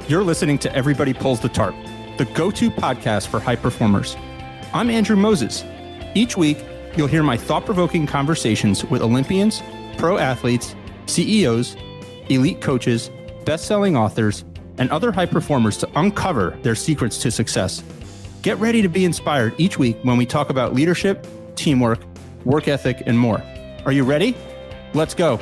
You're listening to Everybody Pulls the Tarp, the go-to podcast for high performers. I'm Andrew Moses. Each week, you'll hear my thought-provoking conversations with Olympians, pro athletes, CEOs, elite coaches, best-selling authors, and other high performers to uncover their secrets to success. Get ready to be inspired each week when we talk about leadership, teamwork, work ethic, and more. Are you ready? Let's go.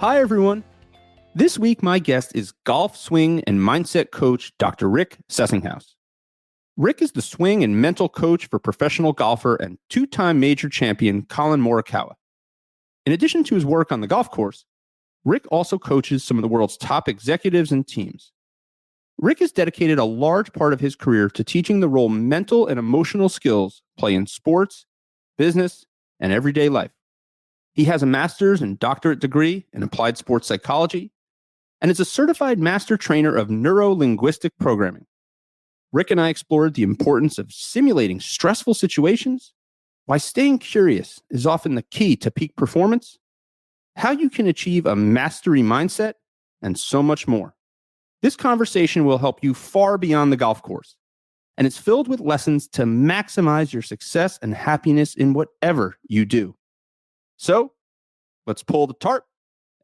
Hi, everyone. This week, my guest is golf swing and mindset coach, Dr. Rick Sessinghaus. Rick is the swing and mental coach for professional golfer and two-time major champion Collin Morikawa. In addition to his work on the golf course, Rick also coaches some of the world's top executives and teams. Rick has dedicated a large part of his career to teaching the role mental and emotional skills play in sports, business, and everyday life. He has a master's and doctorate degree in applied sports psychology and is a certified master trainer of neuro-linguistic programming. Rick and I explored the importance of simulating stressful situations, why staying curious is often the key to peak performance, how you can achieve a mastery mindset, and so much more. This conversation will help you far beyond the golf course, and it's filled with lessons to maximize your success and happiness in whatever you do. So, let's pull the tarp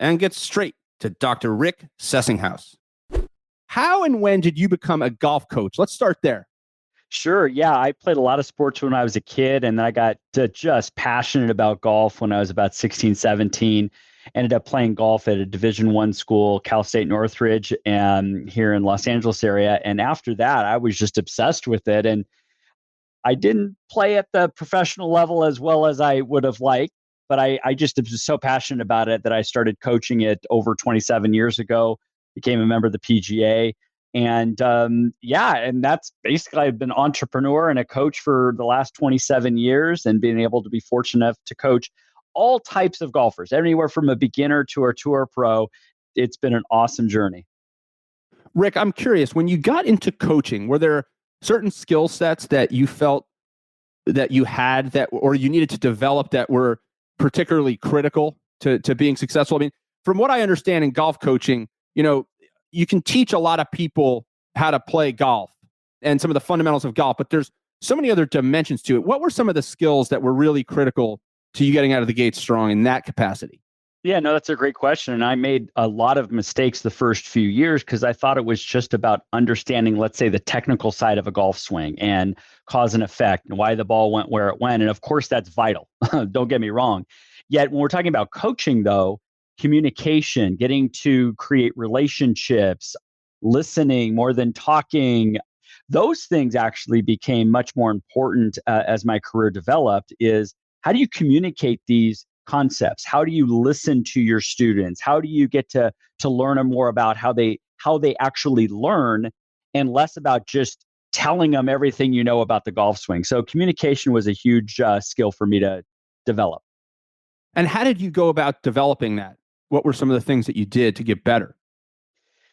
and get straight to Dr. Rick Sessinghaus. How and when did you become a golf coach? Let's start there. Sure. Yeah, I played a lot of sports when I was a kid, and I got just passionate about golf when I was about 16, 17. Ended up playing golf at a Division I school, Cal State Northridge, and here in Los Angeles area. And after that, I was just obsessed with it. And I didn't play at the professional level as well as I would have liked, but I just was so passionate about it that I started coaching it over 27 years ago, became a member of the PGA. And and that's basically, I've been an entrepreneur and a coach for the last 27 years and being able to be fortunate enough to coach all types of golfers, anywhere from a beginner to a tour pro. It's been an awesome journey. Rick, I'm curious, when you got into coaching, were there certain skill sets that you felt that you had that, or you needed to develop that were particularly critical to being successful? I mean, from what I understand in golf coaching, you can teach a lot of people how to play golf and some of the fundamentals of golf, but there's so many other dimensions to it. What were some of the skills that were really critical to you getting out of the gate strong in that capacity? Yeah, no, that's a great question. And I made a lot of mistakes the first few years because I thought it was just about understanding, let's say, the technical side of a golf swing and cause and effect and why the ball went where it went. And of course, that's vital. Don't get me wrong. Yet when we're talking about coaching, though, communication, getting to create relationships, listening more than talking, those things actually became much more important as my career developed. Is how do you communicate these concepts? How do you listen to your students? How do you get to learn more about how they actually learn and less about just telling them everything you know about the golf swing? So communication was a huge skill for me to develop. And how did you go about developing that? What were some of the things that you did to get better?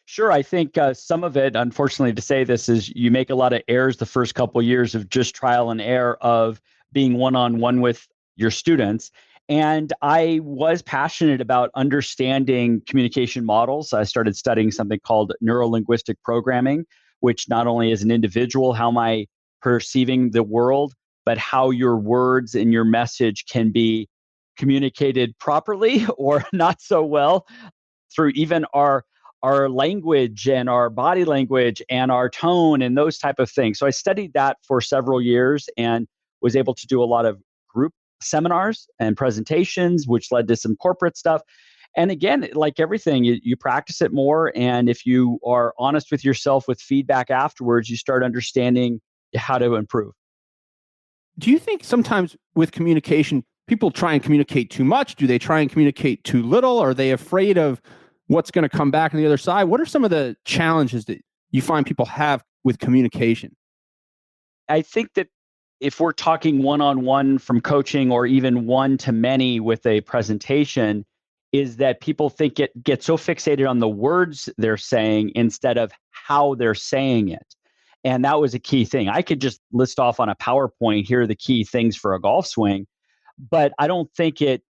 Sure. I think some of it, unfortunately to say this, is you make a lot of errors the first couple of years of just trial and error of being one-on-one with your students. And I was passionate about understanding communication models. I started studying something called neuro-linguistic programming, which not only as an individual, how am I perceiving the world, but how your words and your message can be communicated properly or not so well through even our language and our body language and our tone and those type of things. So I studied that for several years and was able to do a lot of group seminars and presentations, which led to some corporate stuff. And again, like everything, you practice it more. And if you are honest with yourself with feedback afterwards, you start understanding how to improve. Do you think sometimes with communication, people try and communicate too much? Do they try and communicate too little? Are they afraid of what's going to come back on the other side? What are some of the challenges that you find people have with communication? I think that if we're talking one-on-one from coaching or even one-to-many with a presentation, is that people think it gets so fixated on the words they're saying instead of how they're saying it. And that was a key thing. I could just list off on a PowerPoint, here are the key things for a golf swing, but I don't think it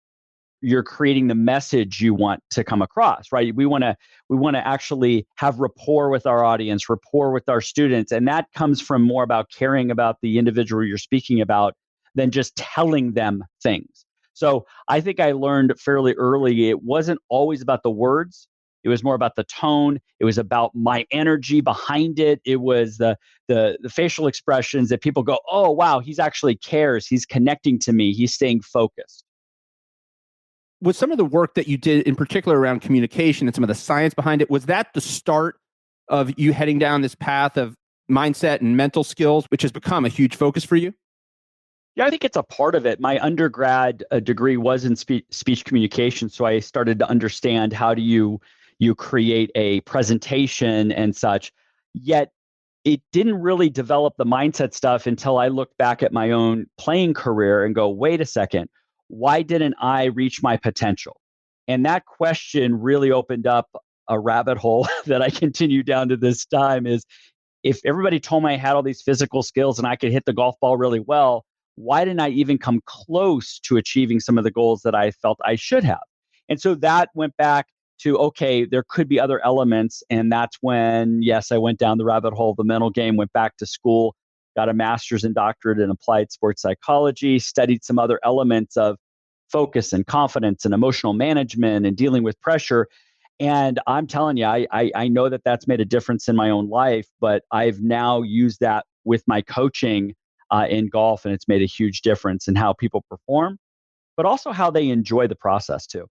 you're creating the message you want to come across, right? We want to actually have rapport with our audience, rapport with our students, and that comes from more about caring about the individual you're speaking about than just telling them things. So I think I learned fairly early it wasn't always about the words. It was more about the tone. It was about my energy behind it. It was the facial expressions that people go, "Oh, wow, he's actually cares. He's connecting to me. He's staying focused." Was some of the work that you did in particular around communication and some of the science behind it, was that the start of you heading down this path of mindset and mental skills, which has become a huge focus for you? Yeah, I think it's a part of it. My undergrad degree was in speech communication, so I started to understand how do you create a presentation and such. Yet it didn't really develop the mindset stuff until I looked back at my own playing career and go, wait a second, why didn't I reach my potential? And that question really opened up a rabbit hole that I continue down to this time is if everybody told me I had all these physical skills and I could hit the golf ball really well, why didn't I even come close to achieving some of the goals that I felt I should have? And so that went back to, okay, there could be other elements. And that's when, yes, I went down the rabbit hole of the mental game, went back to school, got a master's and doctorate in applied sports psychology, studied some other elements of focus and confidence and emotional management and dealing with pressure. And I'm telling you, I know that that's made a difference in my own life, but I've now used that with my coaching in golf, and it's made a huge difference in how people perform, but also how they enjoy the process too.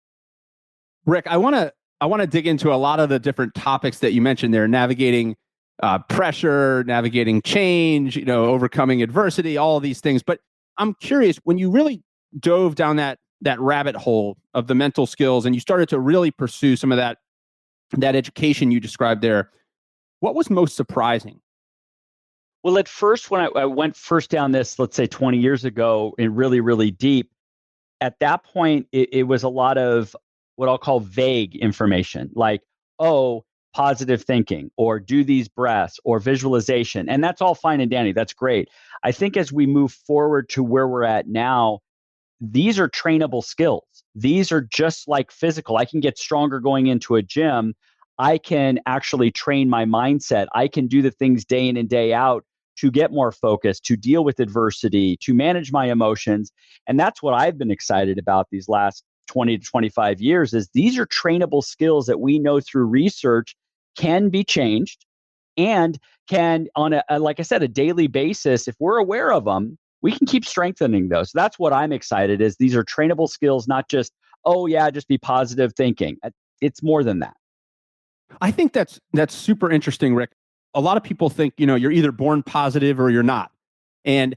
Rick, I want to dig into a lot of the different topics that you mentioned there, navigating pressure, navigating change, overcoming adversity, all of these things. But I'm curious, when you really dove down that rabbit hole of the mental skills and you started to really pursue some of that education you described there, what was most surprising? Well, at first, when I went first down this, let's say 20 years ago, and really, really deep, at that point, it was a lot of what I'll call vague information, like, oh, positive thinking, or do these breaths, or visualization. And that's all fine and dandy. That's great. I think as we move forward to where we're at now, these are trainable skills. These are just like physical. I can get stronger going into a gym. I can actually train my mindset. I can do the things day in and day out to get more focused, to deal with adversity, to manage my emotions. And that's what I've been excited about these last 20 to 25 years is these are trainable skills that we know through research can be changed and can on like I said, a daily basis, if we're aware of them, we can keep strengthening those. So that's what I'm excited is these are trainable skills, not just, oh yeah, just be positive thinking. It's more than that. I think that's super interesting, Rick. A lot of people think, you're either born positive or you're not. And,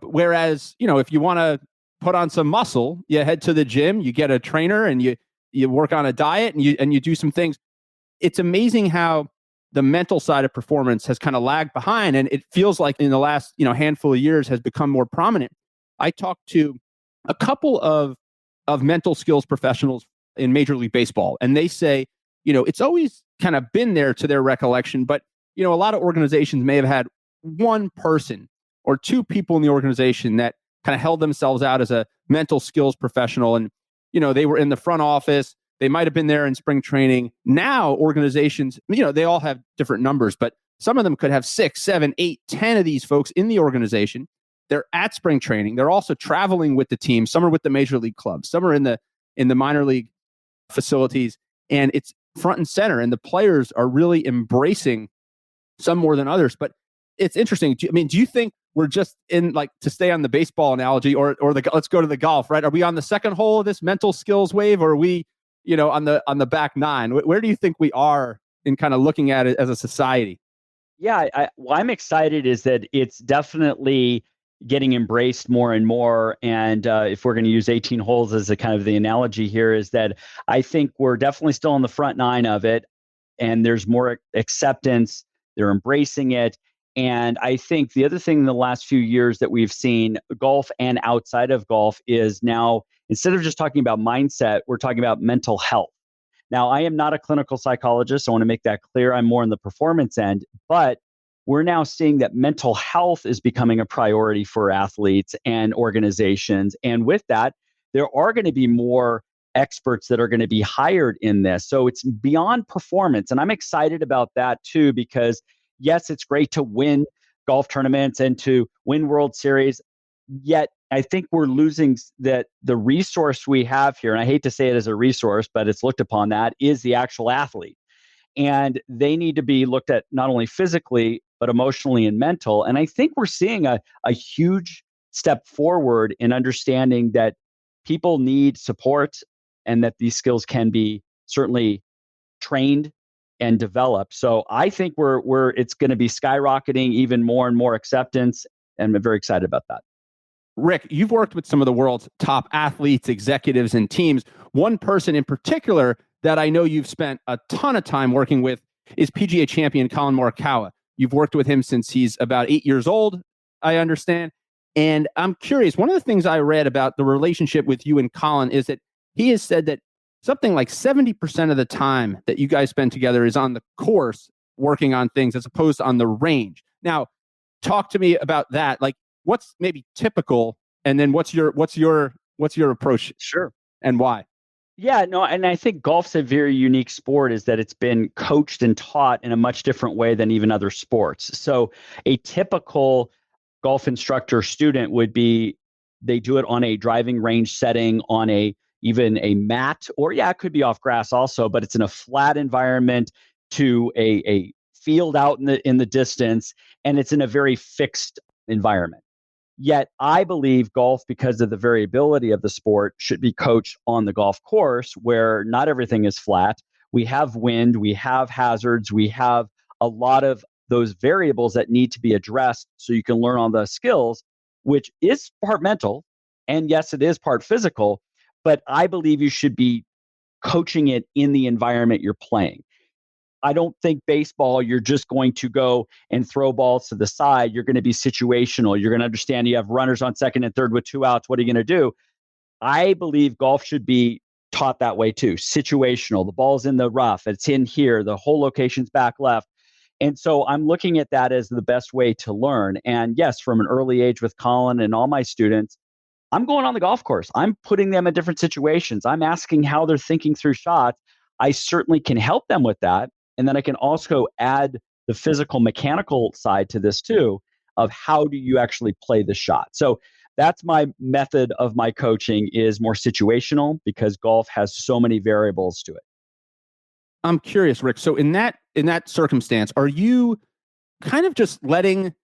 whereas, if you want to put on some muscle, you head to the gym, you get a trainer and you work on a diet and you do some things. It's amazing how the mental side of performance has kind of lagged behind. And it feels like in the last, handful of years has become more prominent. I talked to a couple of mental skills professionals in Major League Baseball, and they say, it's always kind of been there to their recollection, but a lot of organizations may have had one person or two people in the organization that kind of held themselves out as a mental skills professional. And, they were in the front office. They might have been there in spring training. Now organizations, they all have different numbers, but some of them could have 6, 7, 8, 10 of these folks in the organization. They're at spring training. They're also traveling with the team. Some are with the major league clubs. Some are in the minor league facilities. And it's front and center. And the players are really embracing some more than others. But it's interesting. Do you think we're just in, like, to stay on the baseball analogy or let's go to the golf, right? Are we on the second hole of this mental skills wave, or are we, on the back nine? Where do you think we are in kind of looking at it as a society? Yeah, what I'm excited is that it's definitely getting embraced more and more. And if we're going to use 18 holes as a kind of the analogy here, is that I think we're definitely still on the front nine of it, and there's more acceptance. They're embracing it. And I think the other thing in the last few years that we've seen, golf and outside of golf, is now instead of just talking about mindset, we're talking about mental health. Now, I am not a clinical psychologist. So I want to make that clear. I'm more on the performance end, but we're now seeing that mental health is becoming a priority for athletes and organizations. And with that, there are going to be more experts that are going to be hired in this. So it's beyond performance. And I'm excited about that too, because yes, it's great to win golf tournaments and to win World Series. Yet I think we're losing that the resource we have here, and I hate to say it as a resource, but it's looked upon that, is the actual athlete. And they need to be looked at not only physically, but emotionally and mental. And I think we're seeing a huge step forward in understanding that people need support and that these skills can be certainly trained and developed. So I think we're it's going to be skyrocketing even more and more acceptance. And I'm very excited about that. Rick, you've worked with some of the world's top athletes, executives, and teams. One person in particular that I know you've spent a ton of time working with is PGA champion Collin Morikawa. You've worked with him since he's about 8 years old, I understand. And I'm curious, one of the things I read about the relationship with you and Collin is that he has said that something like 70% of the time that you guys spend together is on the course working on things as opposed to on the range. Now, talk to me about that. Like, what's maybe typical, and then what's your approach? Sure. And why? Yeah, no, and I think golf's a very unique sport is that it's been coached and taught in a much different way than even other sports. So a typical golf instructor student would be they do it on a driving range setting on even a mat, or yeah, it could be off grass also, but it's in a flat environment to a field out in the distance, and it's in a very fixed environment. Yet I believe golf, because of the variability of the sport, should be coached on the golf course where not everything is flat. We have wind, we have hazards, we have a lot of those variables that need to be addressed so you can learn on the skills, which is part mental. And yes, it is part physical, but I believe you should be coaching it in the environment you're playing. I don't think baseball, you're just going to go and throw balls to the side. You're going to be situational. You're going to understand you have runners on second and third with 2 outs. What are you going to do? I believe golf should be taught that way too. Situational. The ball's in the rough. It's in here. The whole location's back left. And so I'm looking at that as the best way to learn. And yes, from an early age with Collin and all my students, I'm going on the golf course. I'm putting them in different situations. I'm asking how they're thinking through shots. I certainly can help them with that. And then I can also add the physical mechanical side to this too, of how do you actually play the shot. So that's my method of my coaching is more situational because golf has so many variables to it. I'm curious, Rick. So in that circumstance, are you kind of just letting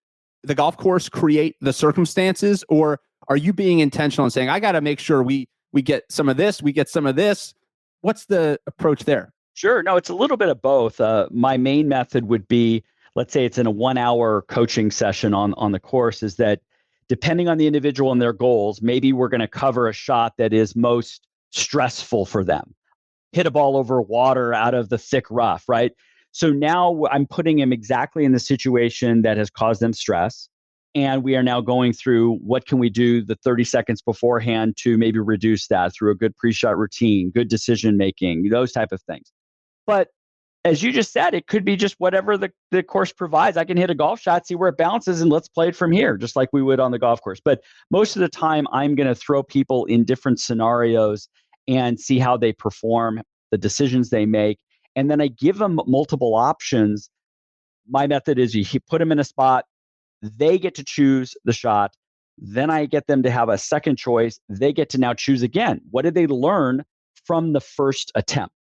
the golf course create the circumstances, or are you being intentional and saying, I got to make sure we get some of this, we get some of this? What's the approach there? Sure. No, it's a little bit of both. My main method would be, let's say it's in a 1 hour coaching session on the course, is that depending on the individual and their goals, maybe we're going to cover a shot that is most stressful for them. Hit a ball over water out of the thick rough, right? So now I'm putting them exactly in the situation that has caused them stress. And we are now going through what can we do the 30 seconds beforehand to maybe reduce that through a good pre-shot routine, good decision making, those type of things. But as you just said, it could be just whatever the course provides. I can hit a golf shot, see where it bounces, and let's play it from here, just like we would on the golf course. But most of the time, I'm going to throw people in different scenarios and see how they perform, the decisions they make. And then I give them multiple options. My method is you put them in a spot, they get to choose the shot. Then I get them to have a second choice. They get to now choose again. What did they learn from the first attempt?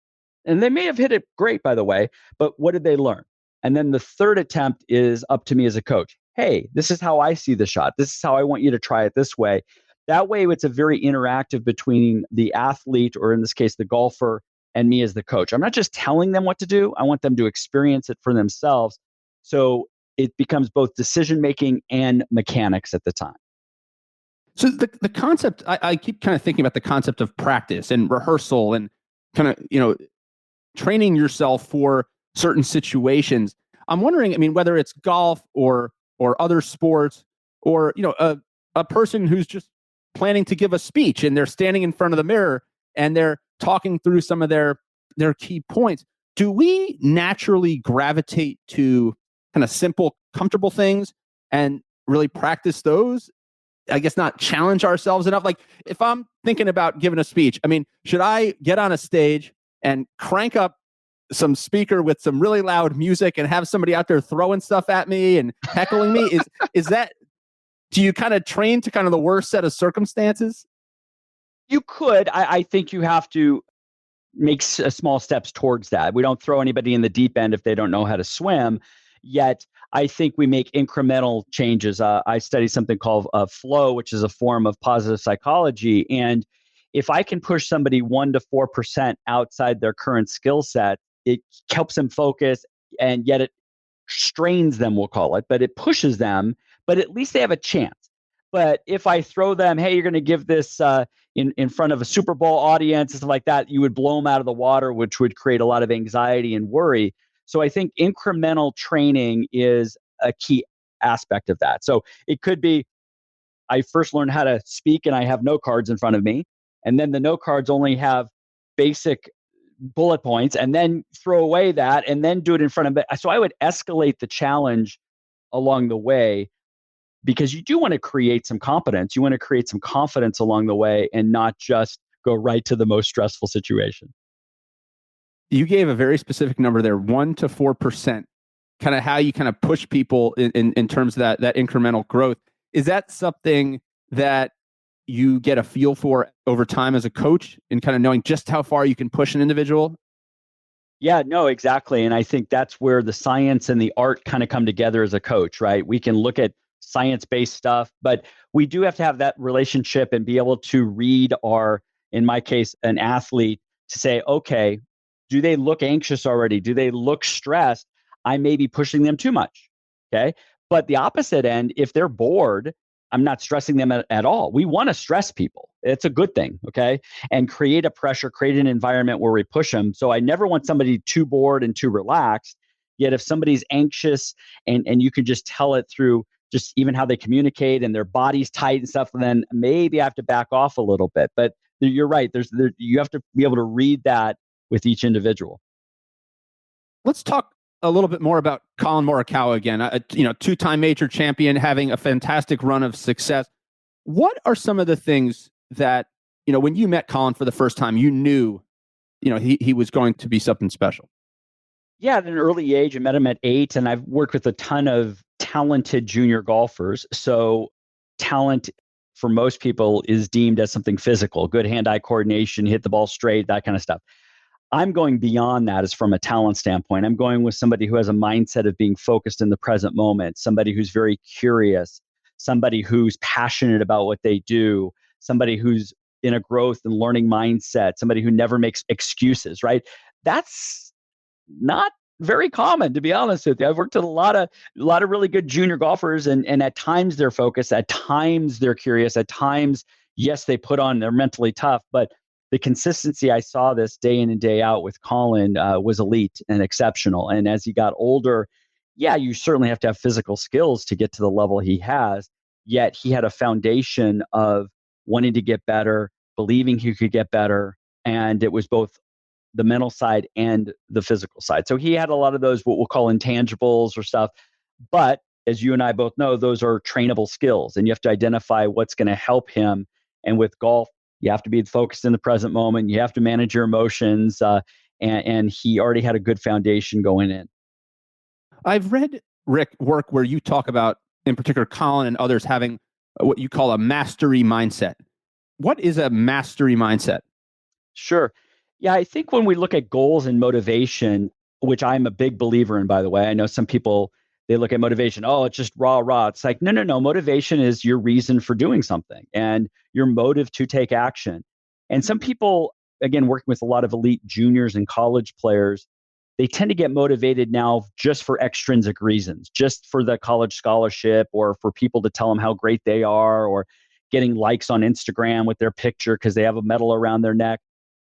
And they may have hit it great, by the way, but what did they learn? And then the third attempt is up to me as a coach. Hey, this is how I see the shot. This is how I want you to try it this way. That way, it's a very interactive between the athlete, or in this case, the golfer, and me as the coach. I'm not just telling them what to do. I want them to experience it for themselves. So it becomes both decision-making and mechanics at the time. So the concept, I keep kind of thinking about the concept of practice and rehearsal and kind of, training yourself for certain situations. I'm wondering, I mean, whether it's golf or other sports, or, a person who's just planning to give a speech and they're standing in front of the mirror and they're talking through some of their key points. Do we naturally gravitate to kind of simple, comfortable things and really practice those? I guess, not challenge ourselves enough. Like if I'm thinking about giving a speech, I mean, should I get on a stage and crank up some speaker with some really loud music and have somebody out there throwing stuff at me and heckling me? Is that, do you kind of train to kind of the worst set of circumstances? You could. I think you have to make small steps towards that. We don't throw anybody in the deep end if they don't know how to swim. Yet, I think we make incremental changes. I study something called flow, which is a form of positive psychology. And if I can push somebody 1 to 4% outside their current skill set, it helps them focus, and yet it strains them, we'll call it, but it pushes them, but at least they have a chance. But if I throw them, hey, you're going to give this in front of a Super Bowl audience and stuff like that, you would blow them out of the water, which would create a lot of anxiety and worry. So I think incremental training is a key aspect of that. So it could be I first learned how to speak and I have note cards in front of me. And then the note cards only have basic bullet points, and then throw away that and then do it in front of it. So I would escalate the challenge along the way, because you do want to create some competence. You want to create some confidence along the way and not just go right to the most stressful situation. You gave a very specific number there, 1 to 4%, kind of how you kind of push people in terms of that incremental growth. Is that something that you get a feel for over time as a coach, in kind of knowing just how far you can push an individual? Yeah, no, exactly. And I think that's where the science and the art kind of come together as a coach, right? We can look at science-based stuff, but we do have to have that relationship and be able to read in my case, an athlete, to say, okay, do they look anxious already? Do they look stressed? I may be pushing them too much. Okay. But the opposite end, if they're bored, I'm not stressing them at all. We want to stress people. It's a good thing. Okay. And create a pressure, create an environment where we push them. So I never want somebody too bored and too relaxed. Yet if somebody's anxious and you can just tell it through just even how they communicate and their body's tight and stuff, then maybe I have to back off a little bit. But you're right. You have to be able to read that with each individual. Let's talk a little bit more about Collin Morikawa again. Two-time major champion, having a fantastic run of success. What are some of the things that, when you met Collin for the first time, you knew, he was going to be something special? Yeah, at an early age, I met him at 8, and I've worked with a ton of talented junior golfers. So talent for most people is deemed as something physical, good hand-eye coordination, hit the ball straight, that kind of stuff. I'm going beyond that as from a talent standpoint. I'm going with somebody who has a mindset of being focused in the present moment, somebody who's very curious, somebody who's passionate about what they do, somebody who's in a growth and learning mindset, somebody who never makes excuses, right? That's not very common, to be honest with you. I've worked with a lot of really good junior golfers, and at times they're focused, at times they're curious, at times, yes, they're mentally tough, but the consistency I saw this day in and day out with Collin was elite and exceptional. And as he got older, yeah, you certainly have to have physical skills to get to the level he has. Yet he had a foundation of wanting to get better, believing he could get better. And it was both the mental side and the physical side. So he had a lot of those, what we'll call intangibles or stuff. But as you and I both know, those are trainable skills, and you have to identify what's going to help him. And with golf, you have to be focused in the present moment. You have to manage your emotions. And he already had a good foundation going in. I've read, Rick, work where you talk about, in particular, Collin and others having what you call a mastery mindset. What is a mastery mindset? Sure. Yeah, I think when we look at goals and motivation, which I'm a big believer in, by the way, I know some people, they look at motivation, oh, it's just rah. It's like, no. Motivation is your reason for doing something and your motive to take action. And some people, again, working with a lot of elite juniors and college players, they tend to get motivated now just for extrinsic reasons, just for the college scholarship, or for people to tell them how great they are, or getting likes on Instagram with their picture because they have a medal around their neck.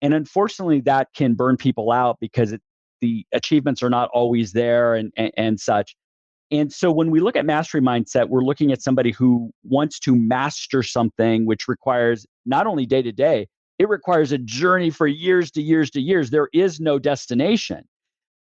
And unfortunately, that can burn people out because the achievements are not always there and such. And so when we look at mastery mindset, we're looking at somebody who wants to master something, which requires not only day to day, it requires a journey for years to years to years. There is no destination.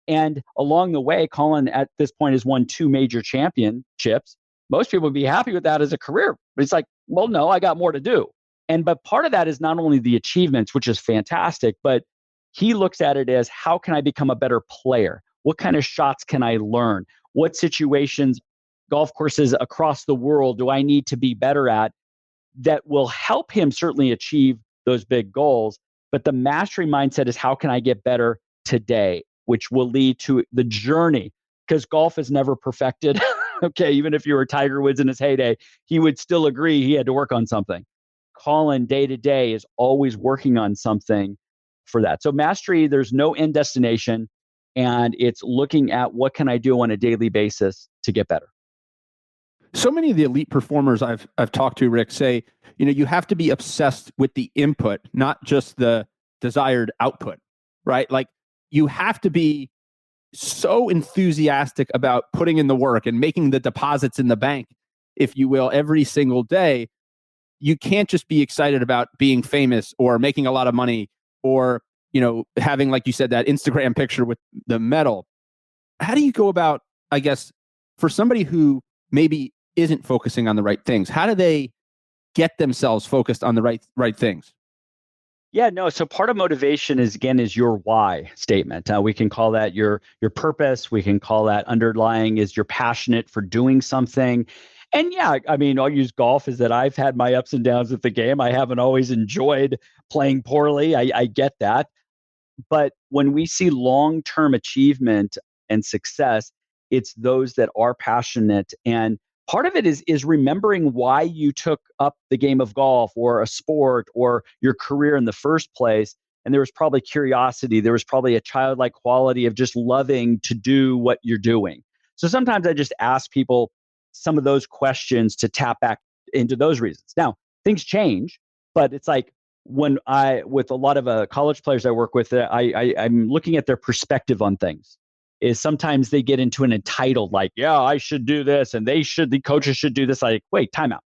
And along the way, Collin at this point has won 2 major championships. Most people would be happy with that as a career. But it's like, Well, no, I got more to do. But part of that is not only the achievements, which is fantastic, but he looks at it as how can I become a better player? What kind of shots can I learn? What situations, golf courses across the world do I need to be better at that will help him certainly achieve those big goals? But the mastery mindset is how can I get better today, which will lead to the journey, because golf is never perfected. Okay, even if you were Tiger Woods in his heyday, he would still agree he had to work on something. Colin, day to day, is always working on something for that. So mastery, there's no end destination, and it's looking at what can I do on a daily basis to get better. So many of the elite performers I've talked to, Rick, say, you have to be obsessed with the input, not just the desired output, right? Like you have to be so enthusiastic about putting in the work and making the deposits in the bank, if you will, every single day. You can't just be excited about being famous or making a lot of money or, having, like you said, that Instagram picture with the medal. How do you go about, I guess, for somebody who maybe isn't focusing on the right things, how do they get themselves focused on the right things? Yeah, no. So part of motivation is your why statement. We can call that your purpose. We can call that underlying is you're passionate for doing something. And yeah, I mean, I'll use golf as that I've had my ups and downs with the game. I haven't always enjoyed playing poorly. I get that. But when we see long-term achievement and success, it's those that are passionate. And part of it is remembering why you took up the game of golf or a sport or your career in the first place. And there was probably curiosity. There was probably a childlike quality of just loving to do what you're doing. So sometimes I just ask people some of those questions to tap back into those reasons. Now, things change, but it's like, with a lot of college players I work with, I'm looking at their perspective on things. Is sometimes they get into an entitled, like, yeah, I should do this, and the coaches should do this. Like, wait, time out.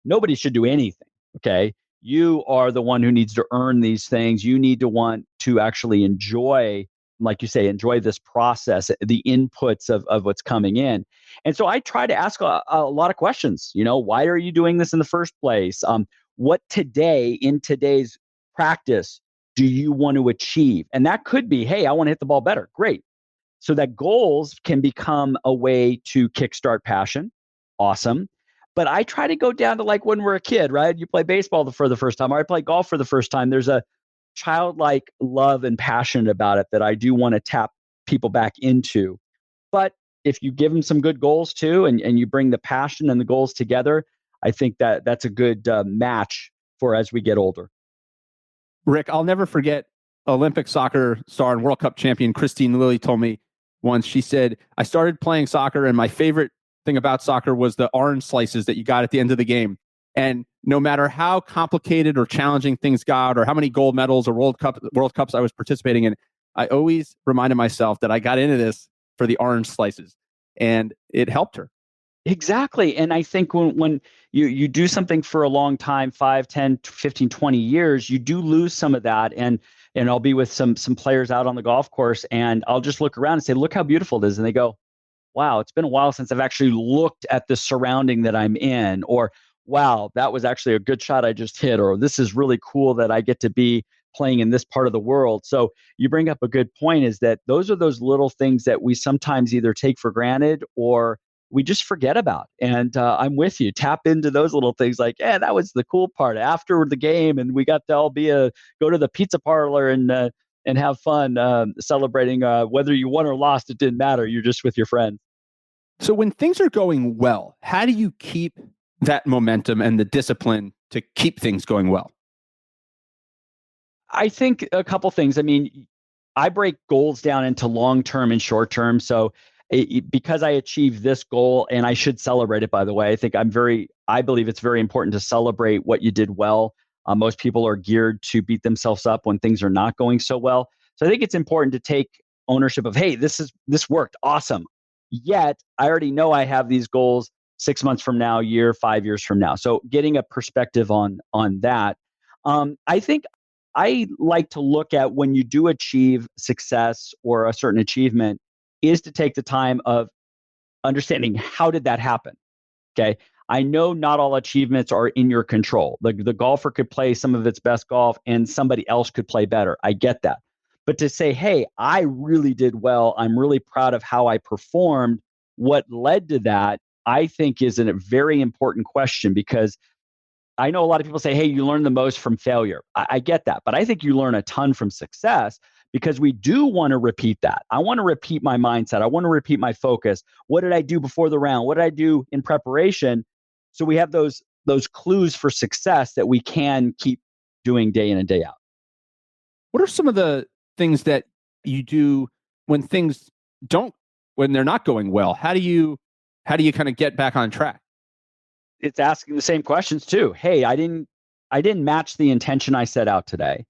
Nobody should do anything. Okay, you are the one who needs to earn these things. You need to want to actually enjoy, like you say, enjoy this process, the inputs of what's coming in. And so I try to ask a lot of questions. Why are you doing this in the first place? What in today's practice do you want to achieve? And that could be, hey, I want to hit the ball better. Great. So that goals can become a way to kickstart passion. Awesome. But I try to go down to like when we're a kid, right? You play baseball for the first time, or I play golf for the first time. There's a childlike love and passion about it that I do want to tap people back into. But if you give them some good goals too, and you bring the passion and the goals together, I think that's a good match for as we get older. Rick, I'll never forget Olympic soccer star and World Cup champion Christine Lilly told me once, she said, I started playing soccer and my favorite thing about soccer was the orange slices that you got at the end of the game. And no matter how complicated or challenging things got, or how many gold medals or World Cups I was participating in, I always reminded myself that I got into this for the orange slices, and it helped her. Exactly. And I think when you do something for a long time, 5, 10, 15, 20 years, you do lose some of that. And I'll be with some players out on the golf course, and I'll just look around and say, look how beautiful it is. And they go, wow, it's been a while since I've actually looked at the surrounding that I'm in, or wow, that was actually a good shot I just hit, or this is really cool that I get to be playing in this part of the world. So you bring up a good point, is that those are those little things that we sometimes either take for granted or we just forget about. And I'm with you. Tap into those little things like, yeah, that was the cool part after the game. And we got to all go to the pizza parlor and have fun celebrating whether you won or lost. It didn't matter. You're just with your friends. So when things are going well, how do you keep that momentum and the discipline to keep things going well? I think a couple things. I mean, I break goals down into long term and short term. So because I achieved this goal, and I should celebrate it, by the way, I believe it's very important to celebrate what you did well. Most people are geared to beat themselves up when things are not going so well. So I think it's important to take ownership of, hey, this worked. Awesome. Yet I already know I have these goals 6 months from now, year, 5 years from now. So getting a perspective on that. I think I like to look at when you do achieve success or a certain achievement, is to take the time of understanding, how did that happen? Okay. I know not all achievements are in your control. The golfer could play some of its best golf and somebody else could play better. I get that. But to say, hey, I really did well, I'm really proud of how I performed, what led to that, I think is a very important question, because I know a lot of people say, hey, you learn the most from failure. I get that. But I think you learn a ton from success, because we do want to repeat that. I want to repeat my mindset. I want to repeat my focus. What did I do before the round? What did I do in preparation? So we have those clues for success that we can keep doing day in and day out. What are some of the things that you do when when they're not going well? How do you kind of get back on track? It's asking the same questions too. Hey, I didn't match the intention I set out today.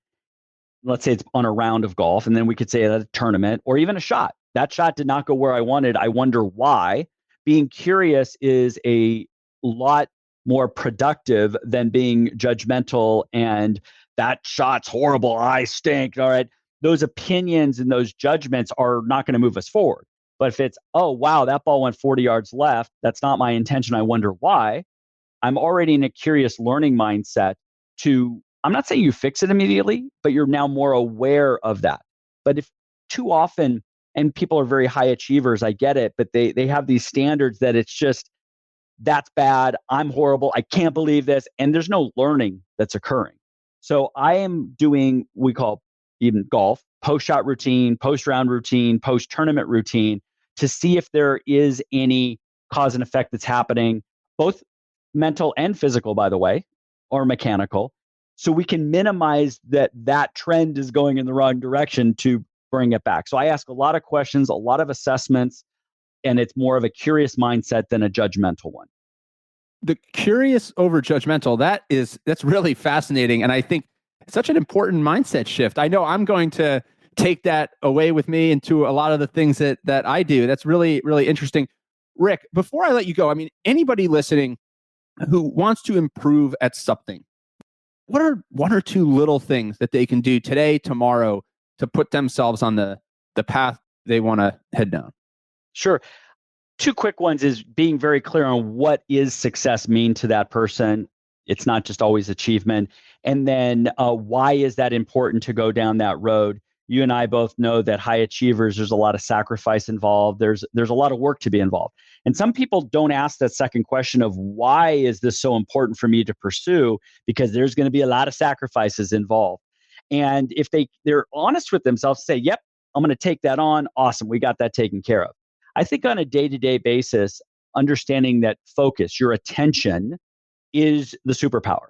Let's say it's on a round of golf, and then we could say at a tournament or even a shot. That shot did not go where I wanted. I wonder why. Being curious is a lot more productive than being judgmental and that shot's horrible, I stink. All right. Those opinions and those judgments are not going to move us forward. But if it's, oh, wow, that ball went 40 yards left, that's not my intention, I wonder why, I'm already in a curious learning mindset I'm not saying you fix it immediately, but you're now more aware of that. But if too often, and people are very high achievers, I get it, but they have these standards that it's just, that's bad, I'm horrible, I can't believe this, and there's no learning that's occurring. So I am doing, we call even golf, post-shot routine, post-round routine, post-tournament routine, to see if there is any cause and effect that's happening, both mental and physical, by the way, or mechanical, so we can minimize that trend is going in the wrong direction to bring it back. So I ask a lot of questions, a lot of assessments, and it's more of a curious mindset than a judgmental one. The curious over judgmental, that's really fascinating. And I think it's such an important mindset shift. I know I'm going to take that away with me into a lot of the things that I do. That's really, really interesting. Rick, before I let you go, I mean, anybody listening who wants to improve at something, what are one or two little things that they can do today, tomorrow, to put themselves on the path they want to head down? Sure. Two quick ones is being very clear on what is success mean to that person. It's not just always achievement. And then why is that important to go down that road? You and I both know that high achievers, there's a lot of sacrifice involved. There's a lot of work to be involved. And some people don't ask that second question of why is this so important for me to pursue? Because there's going to be a lot of sacrifices involved. And if they're honest with themselves, say, yep, I'm going to take that on. Awesome. We got that taken care of. I think on a day-to-day basis, understanding that focus, your attention, is the superpower.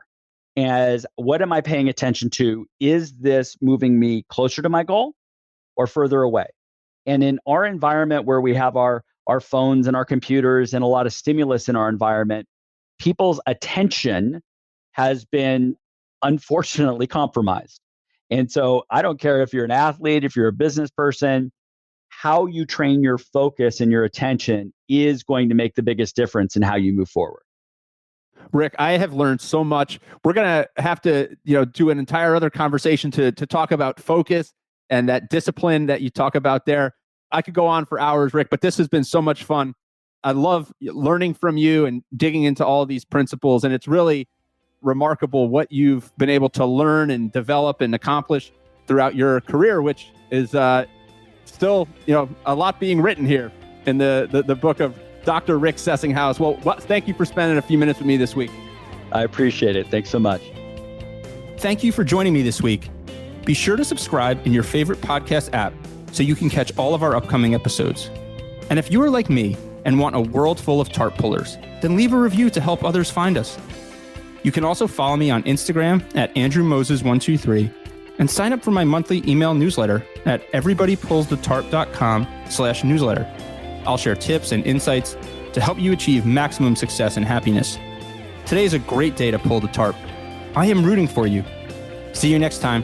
As what am I paying attention to? Is this moving me closer to my goal or further away? And in our environment where we have our phones and our computers and a lot of stimulus in our environment, people's attention has been unfortunately compromised. And so I don't care if you're an athlete, if you're a business person, how you train your focus and your attention is going to make the biggest difference in how you move forward. Rick, I have learned so much. We're going to have to, do an entire other conversation to talk about focus and that discipline that you talk about there. I could go on for hours, Rick, but this has been so much fun. I love learning from you and digging into all of these principles. And it's really remarkable what you've been able to learn and develop and accomplish throughout your career, which is still, a lot being written here in the book of Dr. Rick Sessinghaus. Well, thank you for spending a few minutes with me this week. I appreciate it. Thanks so much. Thank you for joining me this week. Be sure to subscribe in your favorite podcast app so you can catch all of our upcoming episodes. And if you are like me and want a world full of tarp pullers, then leave a review to help others find us. You can also follow me on Instagram at AndrewMoses123 and sign up for my monthly email newsletter at everybodypullsthetarp.com/newsletter. I'll share tips and insights to help you achieve maximum success and happiness. Today is a great day to pull the tarp. I am rooting for you. See you next time.